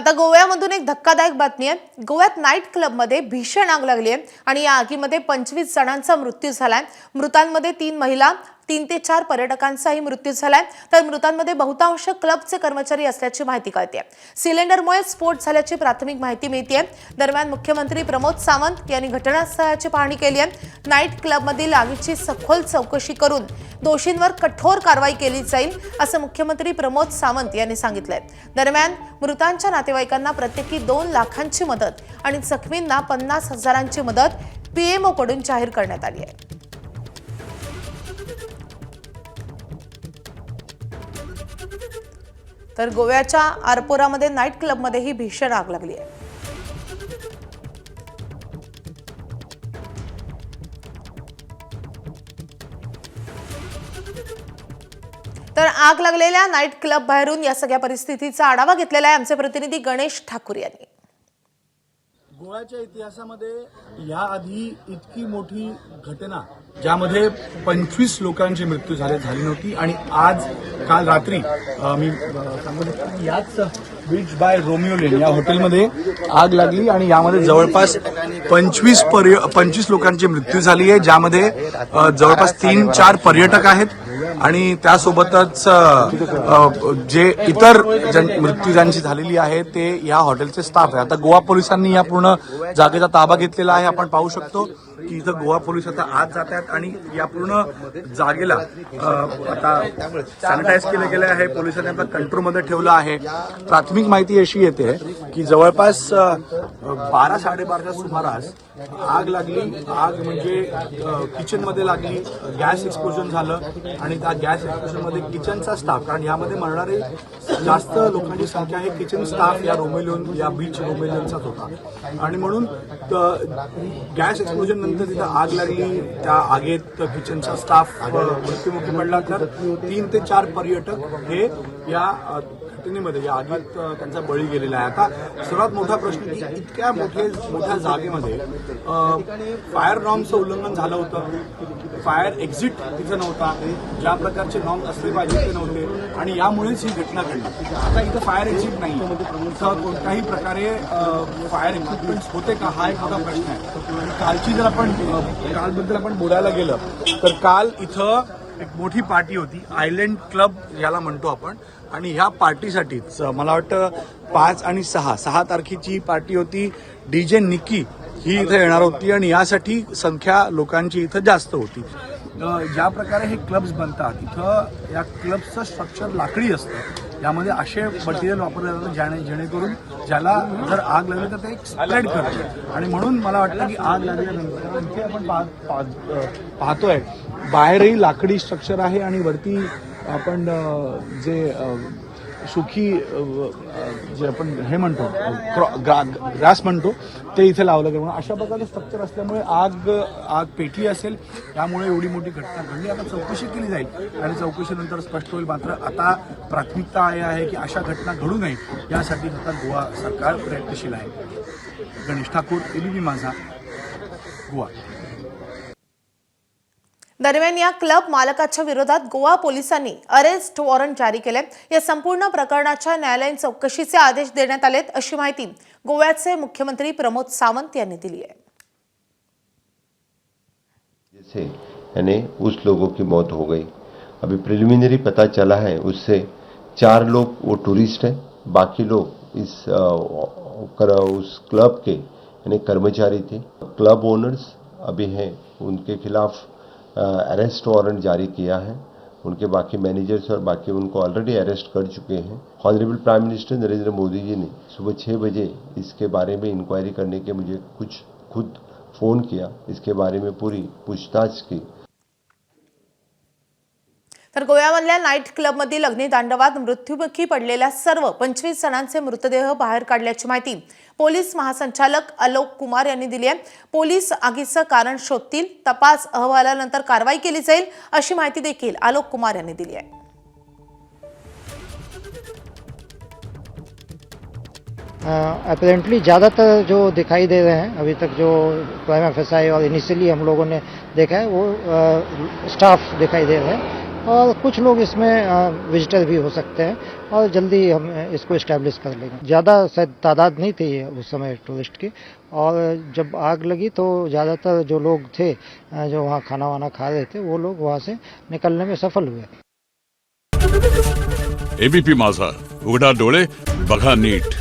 आता गोव्यामधून एक धक्कादायक बातमी आहे। गोव्यात नाईट क्लबमध्ये भीषण आग लागली आहे आणि या आगीमध्ये 25 जणांचा मृत्यू झालाय। मृतांमध्ये 3 महिला 3 ते 4 पर्यटकांचाही मृत्यू झालाय, तर मृतांमध्ये बहुतांश क्लबचे कर्मचारी असल्याची माहिती कळते। सिलेंडरमुळे स्फोट झाल्याची प्राथमिक माहिती मिळते। दरम्यान मुख्यमंत्री प्रमोद सावंत यांनी घटनास्थळाची पाहणी केली आहे। नाईट क्लबमधील आगीची सखोल चौकशी करून दोषींवर कठोर कारवाई केली जाईल असं मुख्यमंत्री प्रमोद सावंत यांनी सांगितलंय। दरम्यान मृतांच्या नातेवाईकांना प्रत्येकी 2 लाखांची मदत आणि जखमींना 50,000ची मदत पीएमओ कडून जाहीर करण्यात आली आहे। तर गोव्याच्या आरपोरामध्ये नाईट क्लबमध्ये ही भीषण आग लागली आहे। तर आग लागलेल्या नाईट क्लब बाहेरून या सगळ्या परिस्थितीचा आढावा घेतलेला आहे आमचे प्रतिनिधी गणेश ठाकूर यांनी। गोव्याच्या इतिहासामध्ये याआधी इतकी मोठी घटना ज्यामध्ये 25 लोकांचे मृत्यू झाली नव्हती आणि आज काल रात्री मी सांगतो याच बीच बाय रोमिओ लेन या हॉटेलमध्ये आग लागली आणि यामध्ये जवळपास 25 लोकांची मृत्यू झाली आहे, ज्यामध्ये जवळपास 3-4 पर्यटक आहेत आणि त्यासोबतच जे इतर मृत्यू ज्यांची झालेली आहे ते या हॉटेलचे स्टाफ आहे। आता गोवा पोलिसांनी या पूर्ण जागेचा ताबा घेतलेला आहे। आपण पाहू शकतो की इथं गोवा पोलीस आता आत जात आहेत आणि या पूर्ण जागेला आता सॅनिटाईज केलं गेलं आहे। पोलिसांनी आता कंट्रोलमध्ये ठेवलं आहे। प्राथमिक माहिती अशी येते की जवळपास 12-12:30च्या सुमारास आग लागली। आग म्हणजे किचनमध्ये लागली, गॅस एक्सप्लोजन झालं आणि त्या गॅस एक्सप्लोजनमध्ये किचनचा स्टाफ, कारण यामध्ये मरणारे जास्त लोकांची संख्या आहे किचन स्टाफ या रोमेलियन या बीच रोमेलियनचाच होता आणि म्हणून गॅस एक्सप्लोजन नंतर तिथं आग लागली। त्या आगीत किचनचा स्टाफ मृत्युमुखी पडला, तर 3 ते 4 पर्यटक हे या घटनेमध्ये या आगीत त्यांचा बळी गेलेला आहे। आता सर्वात मोठा प्रश्न की इतक्या मोठ्या जागेमध्ये फायर नॉर्मचं उल्लंघन झालं होतं, फायर एक्झिट तिथं नव्हता, ज्या प्रकारचे नॉर्म असले पाहिजे ते नव्हते आणि यामुळेच ही घटना घडली। आता इथं फायर एक्झिट नाही, इथं कोणत्याही प्रकारे फायर इक्विपमेंट्स होते का हा एक मोठा प्रश्न आहे। कालची जर आपण कालबद्दल आपण बोलायला गेलं तर काल इथं एक मोठी पार्टी होती, आयलंड क्लब याला म्हणतो आपण, आणि ह्या पार्टीसाठीच मला वाटतं 5 आणि 6 तारखेची पार्टी होती। डीजे निकी ही इथं येणार होती आणि यासाठी संख्या लोकांची इथं जास्त होती। ज्या प्रकारे हे क्लब्स बनतात इथं या क्लबचं स्ट्रक्चर लाकडी असतं, यामध्ये असे मटेरियल वापरले जातात जेणेकरून ज्याला जर आग लागली तर ते स्प्रेड करतं आणि म्हणून मला वाटतं की आग लागल्यानंतर इथे आपण पाहतोय बाहेरही लाकडी स्ट्रक्चर आहे आणि वरती आपण जे सुखी जे आपण हे म्हणतो ग्रास म्हणतो ते इथे लावलं गेलं। अशा प्रकारचं स्ट्रक्चर असल्यामुळे आग पेटली असेल, त्यामुळे एवढी मोठी घटना घडली। आता चौकशी केली जाईल आणि चौकशीनंतर स्पष्ट होईल। मात्र आता प्राथमिकता आहे की अशा घटना घडू नये यासाठी आता गोवा सरकार प्रयत्नशील आहे। गणेश ठाकूर, एबीपी माझा, गोवा। दरम्यान या क्लब मालकाच्या विरोधात गोवा पोलिसांनी अरेस्ट वॉरंट जारी केले। या संपूर्ण प्रकरणाच्या न्यायालयीन चौकशीचे आदेश देण्यात आलेत अशी माहिती गोव्याचे मुख्यमंत्री प्रमोद सावंत यांनी दिली आहे। जैसे यानी उस लोगों की मौत हो गई, अभी प्रिलिमिनरी पता चला है उससे 4 लोग वो टूरिस्ट हैं, बाकी लोग उस क्लब के यानी कर्मचारी थे। क्लब ओनर्स अभी हैं, उनके खिलाफ अरेस्ट वारंट जारी किया है। उनके बाकी मैनेजर्स और बाकी उनको ऑलरेडी अरेस्ट कर चुके हैं। Honourable prime minister Narendra Modi ji ने सुबह 6 बजे इसके बारे में इंक्वायरी करने के मुझे खुद फोन किया, इसके बारे में पूरी पूछताछ की। तर गोव्यामधल्या नाईट क्लबमधील अग्नितांडवात मृत्युमुखी पडलेल्या सर्व 25 जणांचे मृतदेह बाहेर काढल्याची माहिती पोलीस महासंचालक आलोक कुमार यांनी दिली आहे। पोलीस आगीचं कारण शोधतील, तपास अहवालानंतर कारवाई केली जाईल अशी माहिती देखील आलोक कुमार यांनी दिली आहे। अपेरेंटली ज़्यादातर जो दिखाई दे रहे हैं अभी तक, जो प्राइम एफएसआई और इनिशियली हम लोगों ने देखा है वो स्टाफ दिखाई दे रहे हैं। और कुछ लोग इसमें विजिटर भी हो सकते हैं और जल्दी हम इसको इस्टेब्लिश कर लेंगे। ज़्यादा शायद तादाद नहीं थी उस समय टूरिस्ट की, और जब आग लगी तो ज़्यादातर जो लोग थे जो वहाँ खाना वाना खा रहे थे वो लोग वहाँ से निकलने में सफल हुए। एबीपी माझा, उघडा डोळे बघा नीट.